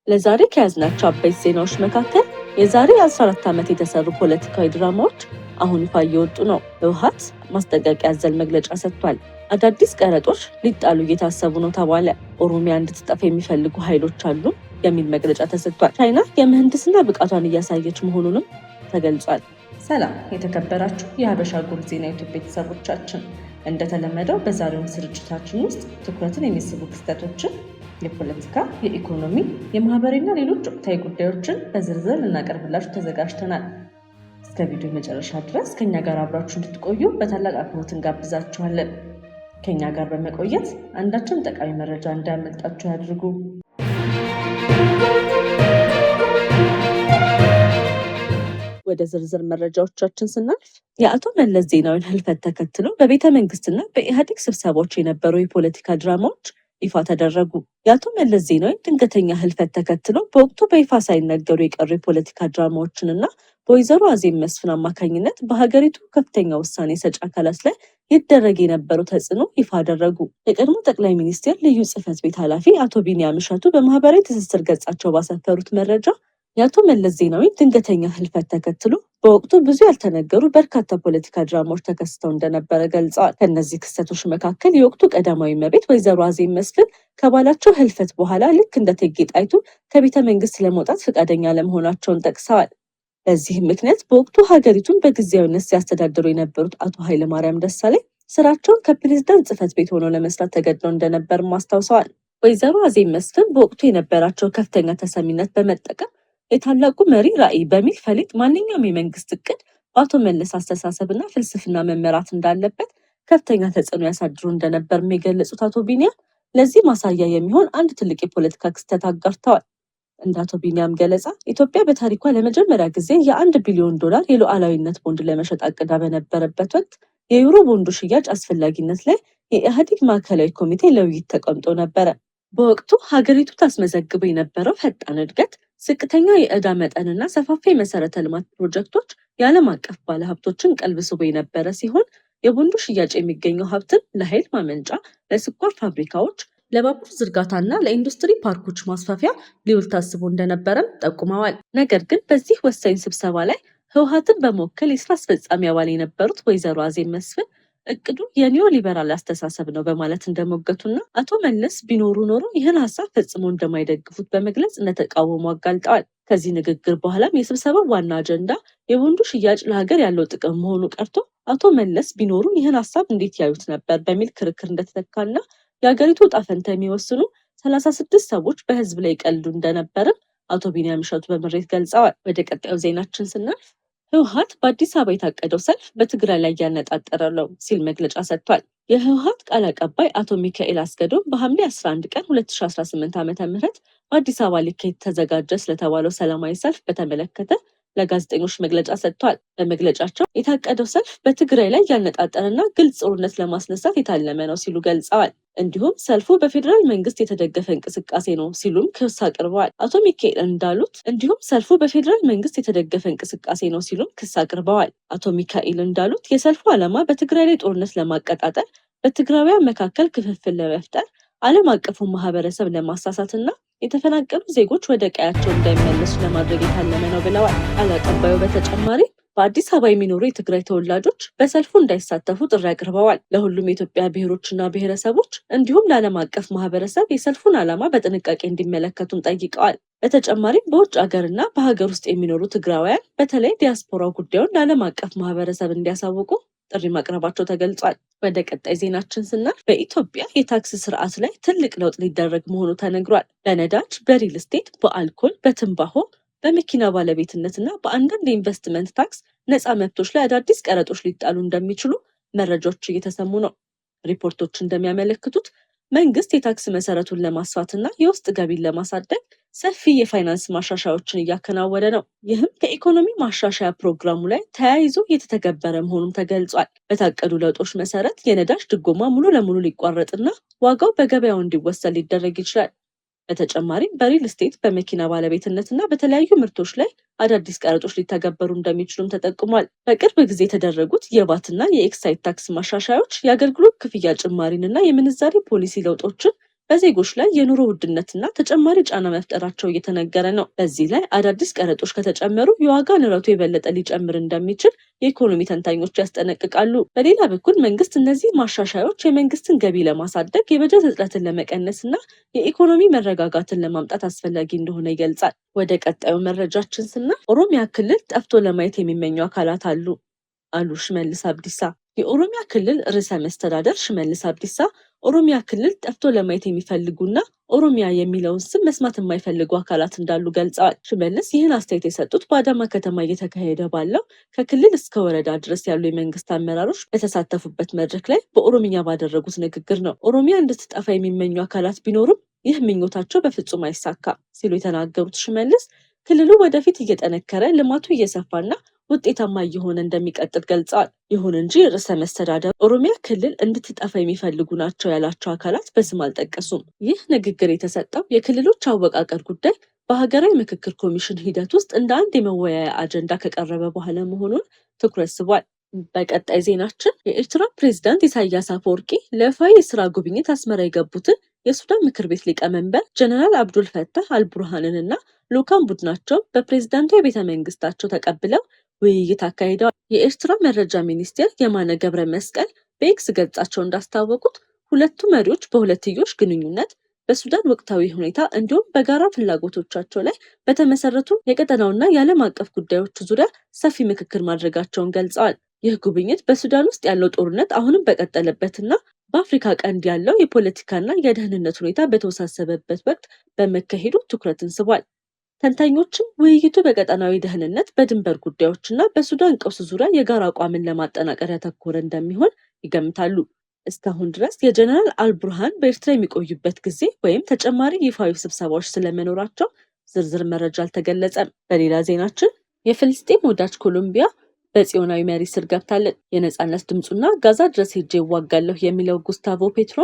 ለዛሬ ከያዝናቸው አበይት ዜናዎች መካከል የዛሬ 14 ዓመት የተሰሩ ፖለቲካዊ ድራማዎች አሁን ይፋ እየወጡ ነው። ህወሓት ማስጠንቀቂያ ያዘለ መግለጫ ሰጥቷል። አዳዲስ ቀረጦች ሊጣሉ እየታሰቡ ነው ተባለ። ኦሮሚያ እንድትጠፋ የሚፈልጉ ኃይሎች አሉ የሚል መግለጫ ተሰጥቷል። ቻይና የምህንድስና ብቃቷን እያሳየች መሆኑንም ተገልጿል። ሰላም የተከበራችሁ የሀበሻ ጉር ዜና ዩቲዩብ ቤተሰቦቻችን፣ እንደተለመደው በዛሬው ስርጭታችን ውስጥ ትኩረትን የሚስቡ ክስተቶችን፣ የፖለቲካ፣ የኢኮኖሚ፣ የማህበራዊና ሌሎች ወቅታዊ ጉዳዮችን በዝርዝር ልናቀርብላችሁ ተዘጋጅተናል። እስከ ቪዲዮ መጨረሻ ድረስ ከኛ ጋር አብራችሁ እንድትቆዩ በታላቅ አክብሮት እንጋብዛችኋለን። ከኛ ጋር በመቆየት አንዳችን ጠቃሚ መረጃ እንዳያመልጣችሁ ያድርጉ። ወደ ዝርዝር መረጃዎቻችን ስናልፍ የአቶ መለስ ዜናዊን ህልፈት ተከትሎ በቤተ መንግስትና በኢህአዴግ ስብሰባዎች የነበሩ የፖለቲካ ድራማዎች ይፋ ተደረጉ። የአቶ መለስ ዜናዊ ድንገተኛ ህልፈት ተከትሎ በወቅቱ በይፋ ሳይነገሩ የቀሩ የፖለቲካ ድራማዎችንና በወይዘሮ አዜብ መስፍን አማካኝነት በሀገሪቱ ከፍተኛ ውሳኔ ሰጪ አካላት ላይ ይደረግ የነበረው ተጽዕኖ ይፋ አደረጉ። የቀድሞ ጠቅላይ ሚኒስቴር ልዩ ጽህፈት ቤት ኃላፊ አቶ ቢንያም እሸቱ በማህበራዊ ትስስር ገጻቸው ባሰፈሩት መረጃ የአቶ መለስ ዜናዊ ድንገተኛ ህልፈት ተከትሎ በወቅቱ ብዙ ያልተነገሩ በርካታ ፖለቲካ ድራማዎች ተከስተው እንደነበረ ገልጸዋል። ከእነዚህ ክስተቶች መካከል የወቅቱ ቀዳማዊ እመቤት ወይዘሮ አዜብ መስፍን ከባላቸው ህልፈት በኋላ ልክ እንደ እቴጌ ጣይቱ ከቤተ መንግስት ለመውጣት ፈቃደኛ ለመሆናቸውን ጠቅሰዋል። በዚህም ምክንያት በወቅቱ ሀገሪቱን በጊዜያዊነት ሲያስተዳድሩ የነበሩት አቶ ኃይለማርያም ደሳለኝ ስራቸውን ከፕሬዝዳንት ጽህፈት ቤት ሆነው ለመስራት ተገድለው እንደነበርም አስታውሰዋል። ወይዘሮ አዜብ መስፍን በወቅቱ የነበራቸው ከፍተኛ ተሰሚነት በመጠቀም የታላቁ መሪ ራዕይ በሚል ፈሊጥ ማንኛውም የመንግስት እቅድ በአቶ መለስ አስተሳሰብና ፍልስፍና መመራት እንዳለበት ከፍተኛ ተጽዕኖ ያሳድሩ እንደነበርም የገለጹት አቶ ቢንያም ለዚህ ማሳያ የሚሆን አንድ ትልቅ የፖለቲካ ክስተት አጋርተዋል። እንደ አቶ ቢንያም ገለጻ ኢትዮጵያ በታሪኳ ለመጀመሪያ ጊዜ $1 ቢሊዮን የሉዓላዊነት ቦንድ ለመሸጥ አቅዳ በነበረበት ወቅት የዩሮ ቦንዱ ሽያጭ አስፈላጊነት ላይ የኢህአዴግ ማዕከላዊ ኮሚቴ ለውይይት ተቀምጦ ነበረ። በወቅቱ ሀገሪቱ ታስመዘግበው የነበረው ፈጣን እድገት፣ ዝቅተኛ የዕዳ መጠንና ሰፋፊ የመሰረተ ልማት ፕሮጀክቶች የዓለም አቀፍ ባለሀብቶችን ቀልብ ስቦ የነበረ ሲሆን የቦንዱ ሽያጭ የሚገኘው ሀብትን ለኃይል ማመንጫ፣ ለስኳር ፋብሪካዎች፣ ለባቡር ዝርጋታና ለኢንዱስትሪ ፓርኮች ማስፋፊያ ሊውል ታስቦ እንደነበረም ጠቁመዋል። ነገር ግን በዚህ ወሳኝ ስብሰባ ላይ ህወሓትን በመወከል የስራ አስፈጻሚ አባል የነበሩት ወይዘሮ አዜብ መስፍን እቅዱ የኒዮ ሊበራል አስተሳሰብ ነው በማለት እንደሞገቱና አቶ መለስ ቢኖሩ ኖሮ ይህን ሀሳብ ፈጽሞ እንደማይደግፉት በመግለጽ እንደተቃወሙ አጋልጠዋል። ከዚህ ንግግር በኋላም የስብሰባው ዋና አጀንዳ የቦንዱ ሽያጭ ለሀገር ያለው ጥቅም መሆኑ ቀርቶ አቶ መለስ ቢኖሩ ይህን ሀሳብ እንዴት ያዩት ነበር በሚል ክርክር እንደተተካና የሀገሪቱ ዕጣ ፈንታ የሚወስኑ 36 ሰዎች በህዝብ ላይ ይቀልዱ እንደነበርም አቶ ቢንያም እሸቱ በምሬት ገልጸዋል። ወደ ቀጣዩ ዜናችን ስናልፍ ህወሓት በአዲስ አበባ የታቀደው ሰልፍ በትግራይ ላይ ያነጣጠረ ነው ሲል መግለጫ ሰጥቷል። የህወሓት ቃል አቀባይ አቶ ሚካኤል አስገዶም በሐምሌ 11 ቀን 2018 ዓ.ም በአዲስ አበባ ሊካሄድ ተዘጋጀ ስለተባለው ሰላማዊ ሰልፍ በተመለከተ ለጋዜጠኞች መግለጫ ሰጥቷል። በመግለጫቸው የታቀደው ሰልፍ በትግራይ ላይ ያነጣጠረና ግልጽ ጦርነት ለማስነሳት የታለመ ነው ሲሉ ገልጸዋል። እንዲሁም ሰልፉ በፌዴራል መንግስት የተደገፈ እንቅስቃሴ ነው ሲሉም ክስ አቅርበዋል። አቶ ሚካኤል አቶ ሚካኤል እንዳሉት የሰልፉ ዓላማ በትግራይ ላይ ጦርነት ለማቀጣጠል፣ በትግራውያን መካከል ክፍፍል ለመፍጠር፣ ዓለም አቀፉ ማህበረሰብ ለማሳሳትና የተፈናቀሉ ዜጎች ወደ ቀያቸው እንዳይመለሱ ለማድረግ የታለመ ነው ብለዋል። ቃል አቀባዩ በተጨማሪ በአዲስ አበባ የሚኖሩ የትግራይ ተወላጆች በሰልፉ እንዳይሳተፉ ጥሪ አቅርበዋል። ለሁሉም የኢትዮጵያ ብሔሮችና ብሔረሰቦች እንዲሁም ለዓለም አቀፍ ማህበረሰብ የሰልፉን ዓላማ በጥንቃቄ እንዲመለከቱን ጠይቀዋል። በተጨማሪም በውጭ ሀገርና በሀገር ውስጥ የሚኖሩ ትግራውያን በተለይ ዲያስፖራው ጉዳዩን ለዓለም አቀፍ ማህበረሰብ እንዲያሳውቁ ጥሪ ማቅረባቸው ተገልጿል። ወደ ቀጣይ ዜናችን ስናልፍ በኢትዮጵያ የታክስ ስርዓት ላይ ትልቅ ለውጥ ሊደረግ መሆኑ ተነግሯል። በነዳጅ፣ በሪል ስቴት፣ በአልኮል፣ በትንባሆ፣ በመኪና ባለቤትነትና በአንዳንድ የኢንቨስትመንት ታክስ ነፃ መብቶች ላይ አዳዲስ ቀረጦች ሊጣሉ እንደሚችሉ መረጃዎች እየተሰሙ ነው። ሪፖርቶች እንደሚያመለክቱት መንግስት የታክስ መሰረቱን ለማስፋትና የውስጥ ገቢን ለማሳደግ ሰፊ የፋይናንስ ማሻሻያዎችን እያከናወነ ነው። ይህም ከኢኮኖሚ ማሻሻያ ፕሮግራሙ ላይ ተያይዞ እየተተገበረ መሆኑን ተገልጿል። በታቀዱ ለውጦች መሰረት የነዳጅ ድጎማ ሙሉ ለሙሉ ሊቋረጥና ዋጋው በገበያው እንዲወሰን ሊደረግ ይችላል። በተጨማሪም በሪል ስቴት፣ በመኪና ባለቤትነትና በተለያዩ ምርቶች ላይ አዳዲስ ቀረጦች ሊተገበሩ እንደሚችሉም ተጠቁሟል። በቅርብ ጊዜ የተደረጉት የቫትና የኤክሳይዝ ታክስ ማሻሻያዎች የአገልግሎት ክፍያ ጭማሪንና የምንዛሬ ፖሊሲ ለውጦችን በዜጎች ላይ የኑሮ ውድነትና ተጨማሪ ጫና መፍጠራቸው እየተነገረ ነው። በዚህ ላይ አዳዲስ ቀረጦች ከተጨመሩ የዋጋ ንረቱ የበለጠ ሊጨምር እንደሚችል የኢኮኖሚ ተንታኞች ያስጠነቅቃሉ። በሌላ በኩል መንግስት እነዚህ ማሻሻያዎች የመንግስትን ገቢ ለማሳደግ፣ የበጀት እጥረትን ለመቀነስና የኢኮኖሚ መረጋጋትን ለማምጣት አስፈላጊ እንደሆነ ይገልጻል። ወደ ቀጣዩ መረጃችን ስናልፍ ኦሮሚያ ክልል ጠፍቶ ለማየት የሚመኙ አካላት አሉ ሽመልስ አብዲሳ። የኦሮሚያ ክልል ርዕሰ መስተዳደር ሽመልስ አብዲሳ ኦሮሚያ ክልል ጠፍቶ ለማየት የሚፈልጉና ኦሮሚያ የሚለውን ስም መስማት የማይፈልጉ አካላት እንዳሉ ገልጸዋል። ሽመልስ ይህን አስተያየት የሰጡት በአዳማ ከተማ እየተካሄደ ባለው ከክልል እስከ ወረዳ ድረስ ያሉ የመንግስት አመራሮች በተሳተፉበት መድረክ ላይ በኦሮምኛ ባደረጉት ንግግር ነው። ኦሮሚያ እንድትጠፋ የሚመኙ አካላት ቢኖሩም ይህ ምኞታቸው በፍጹም አይሳካም ሲሉ የተናገሩት ሽመልስ ክልሉ ወደፊት እየጠነከረ ልማቱ እየሰፋና ውጤታማ እየሆነ እንደሚቀጥል ገልጸዋል። ይሁን እንጂ ርዕሰ መስተዳደር ኦሮሚያ ክልል እንድትጠፋ የሚፈልጉ ናቸው ያላቸው አካላት በስም አልጠቀሱም። ይህ ንግግር የተሰጠው የክልሎች አወቃቀር ጉዳይ በሀገራዊ ምክክር ኮሚሽን ሂደት ውስጥ እንደ አንድ የመወያያ አጀንዳ ከቀረበ በኋላ መሆኑን ትኩረት ስቧል። በቀጣይ ዜናችን የኤርትራ ፕሬዝዳንት ኢሳያስ አፈወርቂ ለይፋዊ የስራ ጉብኝት አስመራ የገቡትን የሱዳን ምክር ቤት ሊቀመንበር ጀነራል አብዱል ፈታህ አልቡርሃንንና ልዑካን ቡድናቸው በፕሬዝዳንቱ የቤተ መንግስታቸው ተቀብለው ውይይት አካሂደዋል። የኤርትራ መረጃ ሚኒስቴር የማነ ገብረ መስቀል በኤክስ ገጻቸው እንዳስታወቁት ሁለቱ መሪዎች በሁለትዮሽ ግንኙነት፣ በሱዳን ወቅታዊ ሁኔታ እንዲሁም በጋራ ፍላጎቶቻቸው ላይ በተመሰረቱ የቀጠናውና የዓለም አቀፍ ጉዳዮች ዙሪያ ሰፊ ምክክር ማድረጋቸውን ገልጸዋል። ይህ ጉብኝት በሱዳን ውስጥ ያለው ጦርነት አሁንም በቀጠለበትና በአፍሪካ ቀንድ ያለው የፖለቲካና የደህንነት ሁኔታ በተወሳሰበበት ወቅት በመካሄዱ ትኩረትን ስቧል። ተንታኞችም ውይይቱ በቀጠናዊ ደህንነት፣ በድንበር ጉዳዮችና በሱዳን ቀውስ ዙሪያ የጋራ አቋምን ለማጠናቀር ያተኮረ እንደሚሆን ይገምታሉ። እስካሁን ድረስ የጀነራል አልቡርሃን በኤርትራ የሚቆዩበት ጊዜ ወይም ተጨማሪ ይፋዊ ስብሰባዎች ስለመኖራቸው ዝርዝር መረጃ አልተገለጸም። በሌላ ዜናችን የፍልስጤም ወዳጅ ኮሎምቢያ በጽዮናዊ መሪ ስር ገብታለች። የነጻነት ድምፁና ጋዛ ድረስ ሄጄ ይዋጋለሁ የሚለው ጉስታቮ ፔትሮ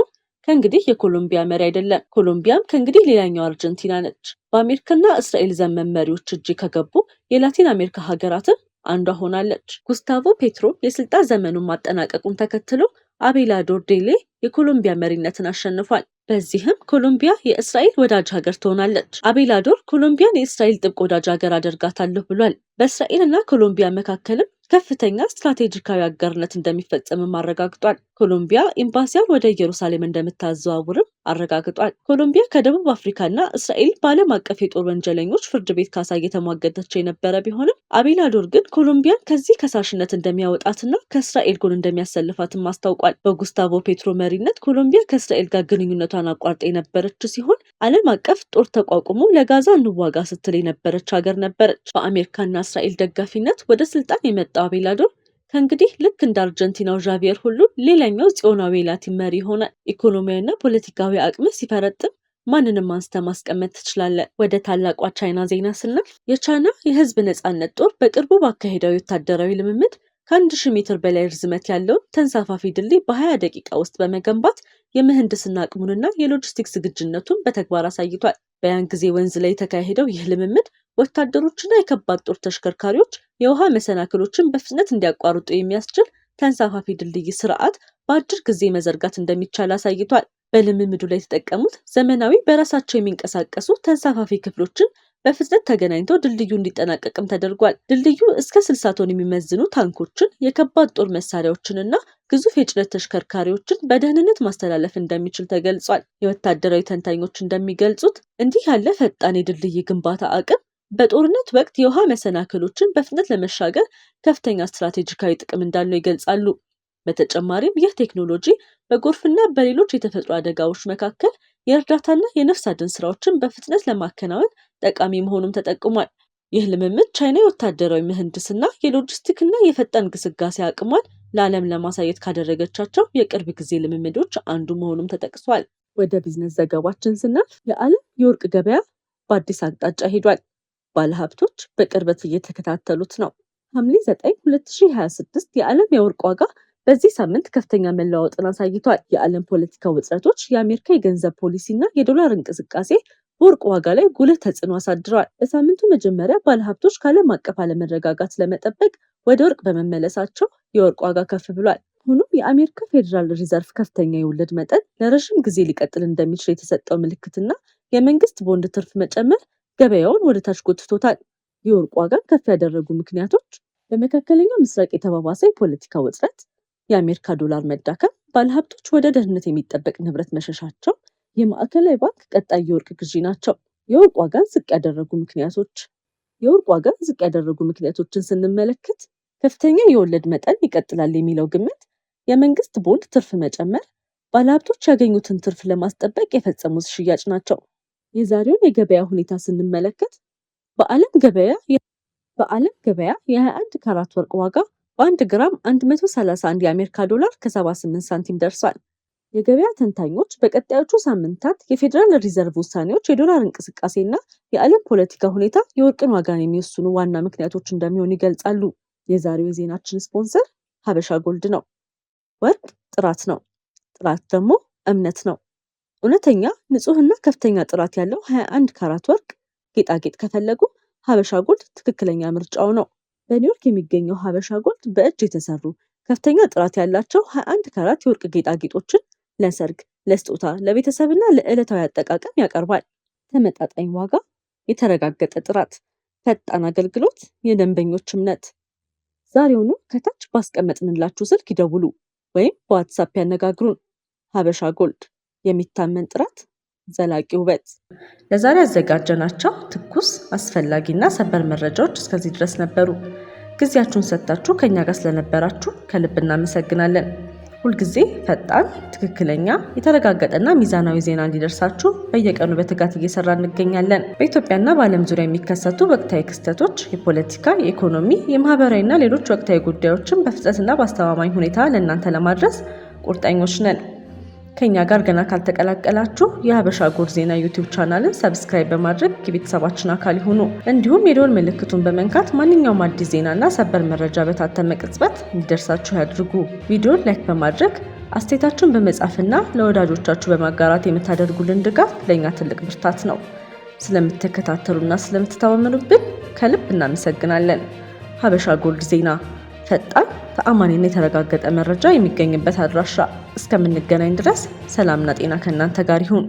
ከእንግዲህ የኮሎምቢያ መሪ አይደለም። ኮሎምቢያም ከእንግዲህ ሌላኛው አርጀንቲና ነች። በአሜሪካና እስራኤል ዘመን መሪዎች እጅ ከገቡ የላቲን አሜሪካ ሀገራትም አንዷ ሆናለች። ጉስታቮ ፔትሮ የስልጣን ዘመኑን ማጠናቀቁን ተከትሎ አቤላዶር ዴሌ የኮሎምቢያ መሪነትን አሸንፏል። በዚህም ኮሎምቢያ የእስራኤል ወዳጅ ሀገር ትሆናለች። አቤላዶር ኮሎምቢያን የእስራኤል ጥብቅ ወዳጅ ሀገር አደርጋታለሁ ብሏል። በእስራኤል እና ኮሎምቢያ መካከልም ከፍተኛ ስትራቴጂካዊ አጋርነት እንደሚፈጸምም አረጋግጧል። ኮሎምቢያ ኤምባሲያን ወደ ኢየሩሳሌም እንደምታዘዋውርም አረጋግጧል። ኮሎምቢያ ከደቡብ አፍሪካና እስራኤል በዓለም አቀፍ የጦር ወንጀለኞች ፍርድ ቤት ካሳ እየተሟገተች የነበረ ቢሆንም አቤላዶር ግን ኮሎምቢያን ከዚህ ከሳሽነት እንደሚያወጣትና ከእስራኤል ጎን እንደሚያሰልፋትም አስታውቋል። በጉስታቮ ፔትሮ መሪነት ኮሎምቢያ ከእስራኤል ጋር ግንኙነቷን አቋርጣ የነበረች ሲሆን ዓለም አቀፍ ጦር ተቋቁሞ ለጋዛ እንዋጋ ስትል የነበረች ሀገር ነበረች። በአሜሪካና እስራኤል ደጋፊነት ወደ ስልጣን የመጣው አቤላዶር ከእንግዲህ ልክ እንደ አርጀንቲናው ዣቪየር ሁሉ ሌላኛው ጽዮናዊ ላቲን መሪ ይሆናል። ኢኮኖሚያዊና ፖለቲካዊ አቅም ሲፈረጥም ማንንም አንስተ ማስቀመጥ ትችላለ። ወደ ታላቋ ቻይና ዜና ስናልፍ የቻይና የህዝብ ነጻነት ጦር በቅርቡ ባካሄደው ወታደራዊ ልምምድ ከ1000 ሜትር በላይ ርዝመት ያለውን ተንሳፋፊ ድልድይ በ20 ደቂቃ ውስጥ በመገንባት የምህንድስና አቅሙንና የሎጂስቲክስ ዝግጁነቱን በተግባር አሳይቷል። በያን ጊዜ ወንዝ ላይ የተካሄደው ይህ ልምምድ ወታደሮችና የከባድ ጦር ተሽከርካሪዎች የውሃ መሰናክሎችን በፍጥነት እንዲያቋርጡ የሚያስችል ተንሳፋፊ ድልድይ ስርዓት በአጭር ጊዜ መዘርጋት እንደሚቻል አሳይቷል። በልምምዱ ላይ የተጠቀሙት ዘመናዊ በራሳቸው የሚንቀሳቀሱ ተንሳፋፊ ክፍሎችን በፍጥነት ተገናኝተው ድልድዩ እንዲጠናቀቅም ተደርጓል። ድልድዩ እስከ 60 ቶን የሚመዝኑ ታንኮችን፣ የከባድ ጦር መሳሪያዎችንና ግዙፍ የጭነት ተሽከርካሪዎችን በደህንነት ማስተላለፍ እንደሚችል ተገልጿል። የወታደራዊ ተንታኞች እንደሚገልጹት እንዲህ ያለ ፈጣን የድልድይ ግንባታ አቅም በጦርነት ወቅት የውሃ መሰናክሎችን በፍጥነት ለመሻገር ከፍተኛ ስትራቴጂካዊ ጥቅም እንዳለው ይገልጻሉ። በተጨማሪም ይህ ቴክኖሎጂ በጎርፍና በሌሎች የተፈጥሮ አደጋዎች መካከል የእርዳታና የነፍስ አድን ስራዎችን በፍጥነት ለማከናወን ጠቃሚ መሆኑም ተጠቅሟል። ይህ ልምምድ ቻይና የወታደራዊ ምህንድስና፣ የሎጂስቲክና የፈጣን ግስጋሴ አቅሟን ለዓለም ለማሳየት ካደረገቻቸው የቅርብ ጊዜ ልምምዶች አንዱ መሆኑም ተጠቅሷል። ወደ ቢዝነስ ዘገባችን ስናልፍ የዓለም የወርቅ ገበያ በአዲስ አቅጣጫ ሄዷል። ባለሀብቶች በቅርበት እየተከታተሉት ነው። ሐምሌ 9 2026 የዓለም የወርቅ ዋጋ በዚህ ሳምንት ከፍተኛ መለዋወጥን አሳይቷል። የዓለም ፖለቲካ ውጥረቶች፣ የአሜሪካ የገንዘብ ፖሊሲና የዶላር እንቅስቃሴ በወርቅ ዋጋ ላይ ጉልህ ተጽዕኖ አሳድረዋል። በሳምንቱ መጀመሪያ ባለሀብቶች ከዓለም አቀፍ አለመረጋጋት ለመጠበቅ ወደ ወርቅ በመመለሳቸው የወርቅ ዋጋ ከፍ ብሏል። ሆኖም የአሜሪካ ፌዴራል ሪዘርቭ ከፍተኛ የወለድ መጠን ለረዥም ጊዜ ሊቀጥል እንደሚችል የተሰጠው ምልክትና የመንግስት ቦንድ ትርፍ መጨመር ገበያውን ወደ ታች ጎትቶታል። የወርቅ ዋጋን ከፍ ያደረጉ ምክንያቶች በመካከለኛው ምስራቅ የተባባሰ የፖለቲካ ውጥረት፣ የአሜሪካ ዶላር መዳከም፣ ባለሀብቶች ወደ ደህንነት የሚጠበቅ ንብረት መሸሻቸው፣ የማዕከላዊ ባንክ ቀጣይ የወርቅ ግዢ ናቸው። የወርቅ ዋጋን ዝቅ ያደረጉ ምክንያቶችን ስንመለከት ከፍተኛ የወለድ መጠን ይቀጥላል የሚለው ግምት፣ የመንግስት ቦንድ ትርፍ መጨመር፣ ባለሀብቶች ያገኙትን ትርፍ ለማስጠበቅ የፈጸሙት ሽያጭ ናቸው። የዛሬውን የገበያ ሁኔታ ስንመለከት በዓለም ገበያ የ21 ካራት ወርቅ ዋጋ በ1 ግራም 131 የአሜሪካ ዶላር ከ78 ሳንቲም ደርሷል። የገበያ ተንታኞች በቀጣዮቹ ሳምንታት የፌዴራል ሪዘርቭ ውሳኔዎች፣ የዶላር እንቅስቃሴና የዓለም ፖለቲካ ሁኔታ የወርቅን ዋጋን የሚወስኑ ዋና ምክንያቶች እንደሚሆኑ ይገልጻሉ። የዛሬው የዜናችን ስፖንሰር ሀበሻ ጎልድ ነው። ወርቅ ጥራት ነው፣ ጥራት ደግሞ እምነት ነው። እውነተኛ ንጹህና ከፍተኛ ጥራት ያለው 21 ካራት ወርቅ ጌጣጌጥ ከፈለጉ ሀበሻ ጎልድ ትክክለኛ ምርጫው ነው። በኒውዮርክ የሚገኘው ሀበሻ ጎልድ በእጅ የተሰሩ ከፍተኛ ጥራት ያላቸው 21 ካራት የወርቅ ጌጣጌጦችን ለሰርግ፣ ለስጦታ፣ ለቤተሰብና ለዕለታዊ አጠቃቀም ያቀርባል። ተመጣጣኝ ዋጋ፣ የተረጋገጠ ጥራት፣ ፈጣን አገልግሎት፣ የደንበኞች እምነት። ዛሬውኑ ከታች ባስቀመጥንላችሁ ስልክ ይደውሉ ወይም በዋትሳፕ ያነጋግሩን። ሀበሻ ጎልድ፣ የሚታመን ጥራት፣ ዘላቂ ውበት። ለዛሬ ያዘጋጀናቸው ትኩስ አስፈላጊና ሰበር መረጃዎች እስከዚህ ድረስ ነበሩ። ጊዜያችሁን ሰጥታችሁ ከኛ ጋር ስለነበራችሁ ከልብ እናመሰግናለን። ሁልጊዜ ፈጣን፣ ትክክለኛ፣ የተረጋገጠና ሚዛናዊ ዜና እንዲደርሳችሁ በየቀኑ በትጋት እየሰራ እንገኛለን። በኢትዮጵያና በዓለም ዙሪያ የሚከሰቱ ወቅታዊ ክስተቶች፣ የፖለቲካ፣ የኢኮኖሚ፣ የማህበራዊና ሌሎች ወቅታዊ ጉዳዮችን በፍጥነትና በአስተማማኝ ሁኔታ ለእናንተ ለማድረስ ቁርጠኞች ነን። ከኛ ጋር ገና ካልተቀላቀላችሁ የሀበሻ ጎልድ ዜና ዩቲዩብ ቻናልን ሰብስክራይብ በማድረግ የቤተሰባችን አካል ይሁኑ። እንዲሁም የደወል ምልክቱን በመንካት ማንኛውም አዲስ ዜናና ሰበር መረጃ በታተመ ቅጽበት እንዲደርሳችሁ ያድርጉ። ቪዲዮን ላይክ በማድረግ አስተያየታችሁን በመጻፍና ለወዳጆቻችሁ በማጋራት የምታደርጉልን ድጋፍ ለእኛ ትልቅ ብርታት ነው። ስለምትከታተሉና ስለምትተማመኑብን ከልብ እናመሰግናለን። ሀበሻ ጎልድ ዜና፣ ፈጣን፣ ተአማኒና የተረጋገጠ መረጃ የሚገኝበት አድራሻ። እስከምንገናኝ ድረስ ሰላምና ጤና ከእናንተ ጋር ይሁን።